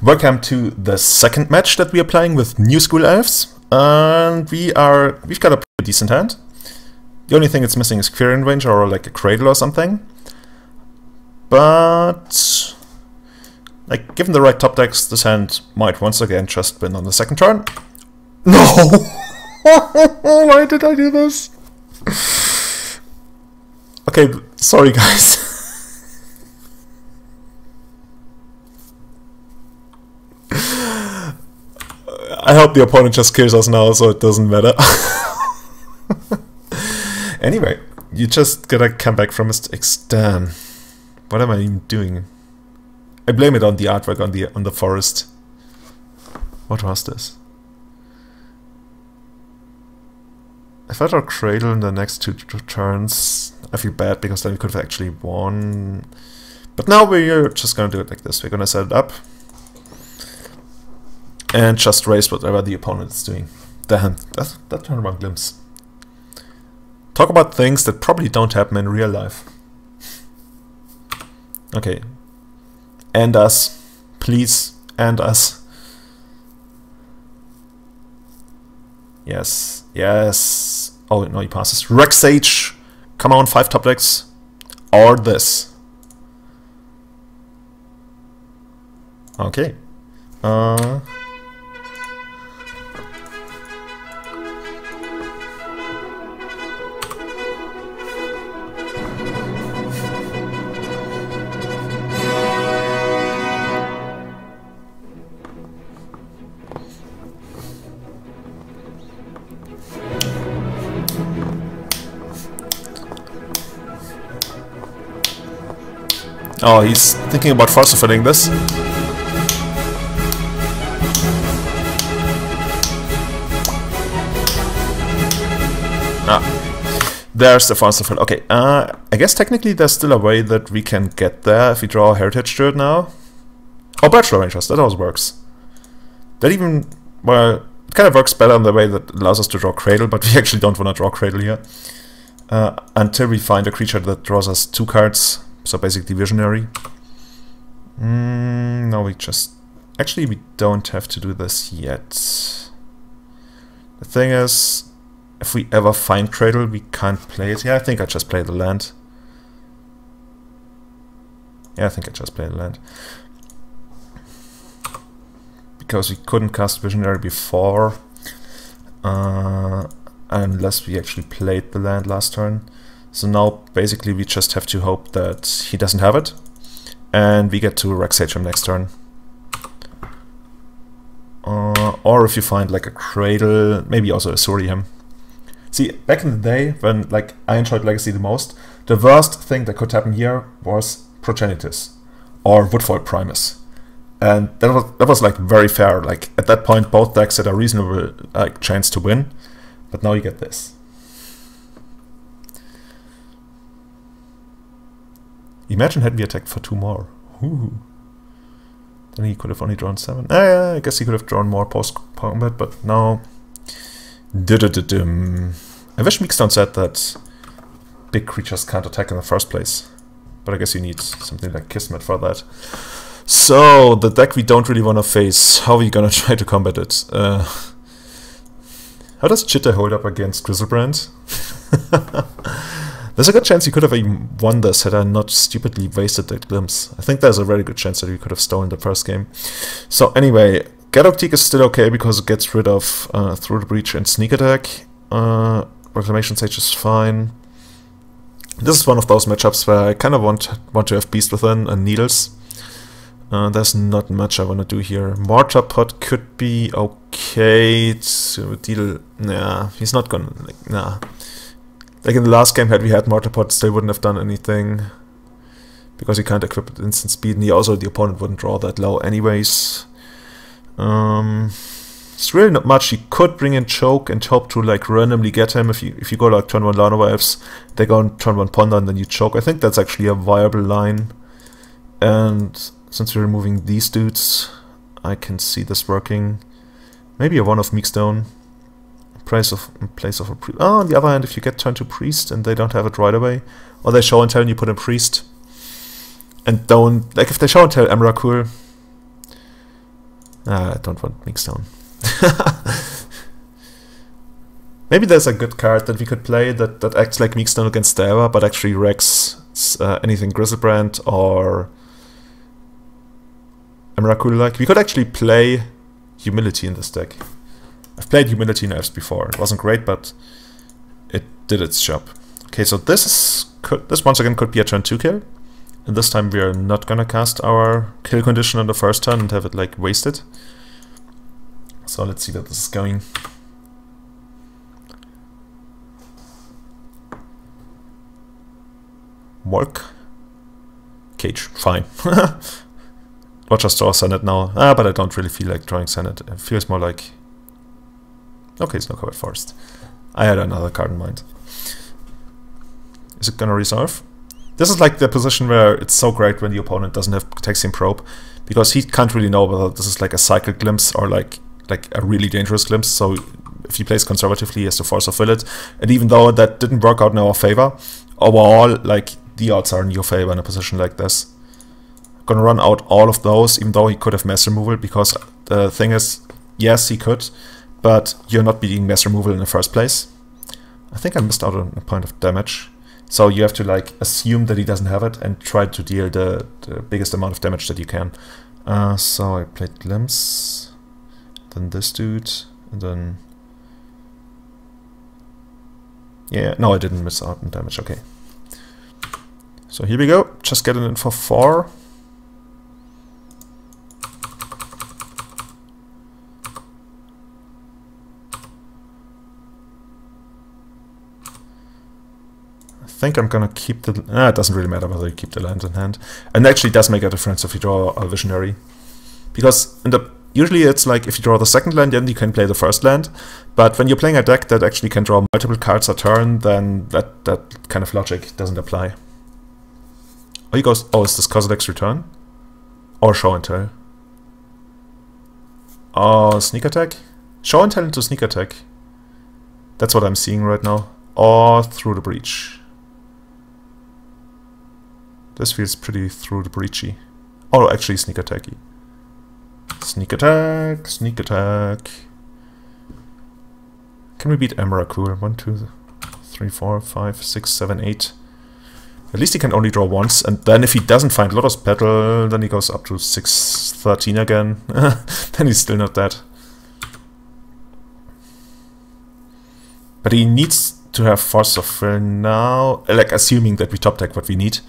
Welcome to the second match that we are playing with New School Elves, and we've got a pretty decent hand. The only thing it's missing is clearing range or like a cradle or something. But like given the right top decks, this hand might once again just win on the second turn. No! Why did I do this? Okay, sorry guys. I hope the opponent just kills us now, so it doesn't matter. Anyway, you just gotta come back from mistakes. Damn. What am I even doing? I blame it on the artwork on the forest. What was this? If I draw Cradle in the next two turns, I feel bad because then we could have actually won. But now we're just gonna do it like this. We're gonna set it up and just raise whatever the opponent is doing. Damn, that turned one glimpse. Talk about things that probably don't happen in real life. Okay. And us. Please, and us. Yes, yes. Oh, no, he passes. Rex Sage. Come on, 5 top decks. Or this. Okay. Oh, he's thinking about falsifying this. Ah, there's the falsifier. Okay, I guess technically there's still a way that we can get there if we draw a Heritage Druid now. Oh, Bachelor Rangers, that always works. That even, well, it kind of works better in the way that allows us to draw Cradle, but we actually don't want to draw Cradle here. Until we find a creature that draws us 2 cards. So basically visionary. No, we just... Actually, we don't have to do this yet. The thing is, if we ever find Cradle, we can't play it. Yeah, I think I just play the land. Yeah, I think I just play the land. Because we couldn't cast visionary before. Unless we actually played the land last turn. So now, basically, we just have to hope that he doesn't have it, and we get to Rex Sage him next turn. Or if you find like a Cradle, maybe also a Suri him. See, back in the day, when like I enjoyed Legacy the most, the worst thing that could happen here was Progenitus or Woodfall Primus, and that was like very fair. Like at that point, both decks had a reasonable like chance to win, but now you get this. Imagine had we attacked for 2 more. Ooh. Then he could have only drawn 7. I guess he could have drawn more post-combat, but no. I wish Meekstone said that big creatures can't attack in the first place. But I guess you need something like Kismet for that. So, the deck we don't really want to face. How are we gonna try to combat it? How does Chitta hold up against Griselbrand? There's a good chance you could have even won this had I not stupidly wasted that glimpse. I think there's a very good chance that we could have stolen the first game. So anyway, Gadokteak is still okay because it gets rid of Through the Breach and Sneak Attack. Reclamation Sage is fine. This is one of those matchups where I kind of want to have Beast Within and Needles. There's not much I want to do here. Mortar Pot could be okay to deal... Nah, he's not gonna... Like, nah. Like in the last game, had we had Mortar Pot, still wouldn't have done anything. Because he can't equip it at instant speed, and the opponent wouldn't draw that low anyways. It's really not much. He could bring in Choke and hope to like randomly get him. If you go like turn 1 Llanowar Elves, they go on turn 1 Ponder and then you Choke. I think that's actually a viable line. And since we're removing these dudes, I can see this working. Maybe a 1 of Meekstone. In place of a priest. Oh, on the other hand, if you get turned to priest and they don't have it right away, or they show and tell and you put in priest, and don't, like if they show and tell Emrakul, I don't want Meekstone. Maybe there's a good card that we could play that acts like Meekstone against Dara, but actually wrecks anything Grizzlebrand or Emrakul like. We could actually play Humility in this deck. I've played Humility in Elves before. It wasn't great, but it did its job. Okay, so this once again could be a turn 2 kill. And this time we are not gonna cast our kill condition on the first turn and have it like wasted. So let's see where this is going. Mork. Cage, fine. Or just draw Senate now. But I don't really feel like drawing Senate. It feels more like... Okay, it's no covered forest. I had another card in mind. Is it gonna resolve? This is like the position where it's so great when the opponent doesn't have Legacy and Probe, because he can't really know whether this is like a cycle glimpse or like a really dangerous glimpse. So if he plays conservatively, he has to force or fill it. And even though that didn't work out in our favor, overall, like, the odds are in your favor in a position like this. I'm gonna run out all of those, even though he could have mass removal, because the thing is, yes, he could, but you're not beating mass removal in the first place. I think I missed out on a point of damage. So you have to like assume that he doesn't have it and try to deal the biggest amount of damage that you can. So I played Glimpse, then this dude, and then... Yeah, no, I didn't miss out on damage, okay. So here we go, just getting in for 4. I think I'm gonna keep the... it doesn't really matter whether you keep the land in hand. And actually it does make a difference if you draw a Visionary. Because usually it's like if you draw the second land, then you can play the first land. But when you're playing a deck that actually can draw multiple cards a turn, then that kind of logic doesn't apply. Oh, he goes... Oh, is this Kozilek's Return? Or Show and Tell? Oh, Sneak Attack? Show and Tell into Sneak Attack. That's what I'm seeing right now. Or Through the Breach. This feels pretty Through the Breachy. Oh, actually Sneak Attacky. Sneak Attack, Sneak Attack. Can we beat Emrakul? 1, 2, 3, 4, 5, 6, 7, 8. At least he can only draw once, and then if he doesn't find Lotus Petal, then he goes up to 6, 13 again. Then he's still not dead. But he needs to have Force of Will now, like assuming that we top deck what we need.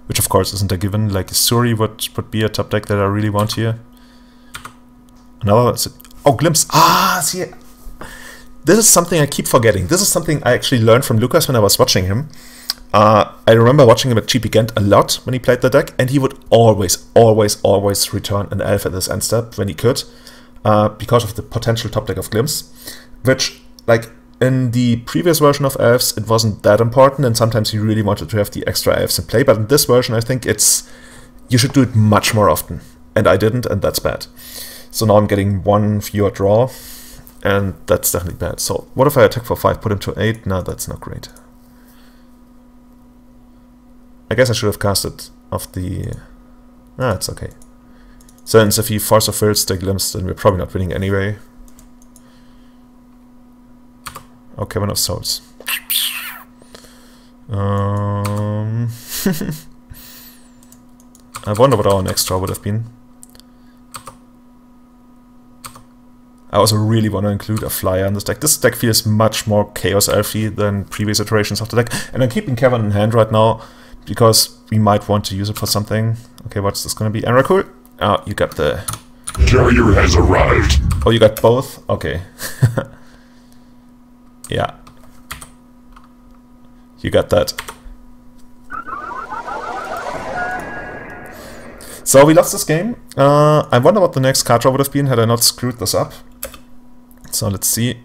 Which of course isn't a given, like Suri would be a top deck that I really want here. Another... Oh, Glimpse! See, this is something I keep forgetting. This is something I actually learned from Lucas when I was watching him. I remember watching him at GP Gent a lot when he played the deck, and he would always return an elf at his end step when he could, because of the potential top deck of Glimpse, which, like, in the previous version of Elves, it wasn't that important, and sometimes you really wanted to have the extra elves in play, but in this version I think you should do it much more often, and I didn't, and that's bad. So now I'm getting 1 fewer draw, and that's definitely bad. So what if I attack for 5, put him to 8? No, that's not great. I guess I should have casted off the... it's okay. Since if he Force of Wills the Glimpse, then we're probably not winning anyway. Okay, Cavern of Souls. I wonder what our next draw would have been. I also really want to include a flyer in this deck. This deck feels much more Chaos Elfy than previous iterations of the deck. And I'm keeping Cavern in hand right now, because we might want to use it for something. Okay, what's this going to be? Emrakul? Oh, you got the... Carrier has arrived. Oh, you got both? Okay. Yeah. You got that. So we lost this game. I wonder what the next card draw would have been had I not screwed this up. So let's see.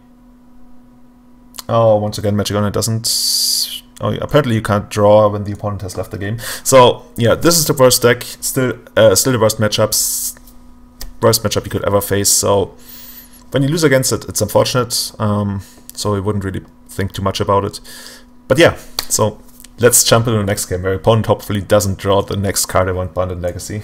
Oh, once again, Magic on it doesn't... Oh, yeah, apparently you can't draw when the opponent has left the game. So, yeah, this is the worst deck. Still the worst matchups. Worst matchup you could ever face. So, when you lose against it, it's unfortunate. So I wouldn't really think too much about it. But yeah, so let's jump into the next game, where opponent hopefully doesn't draw the next card I want bound in Legacy.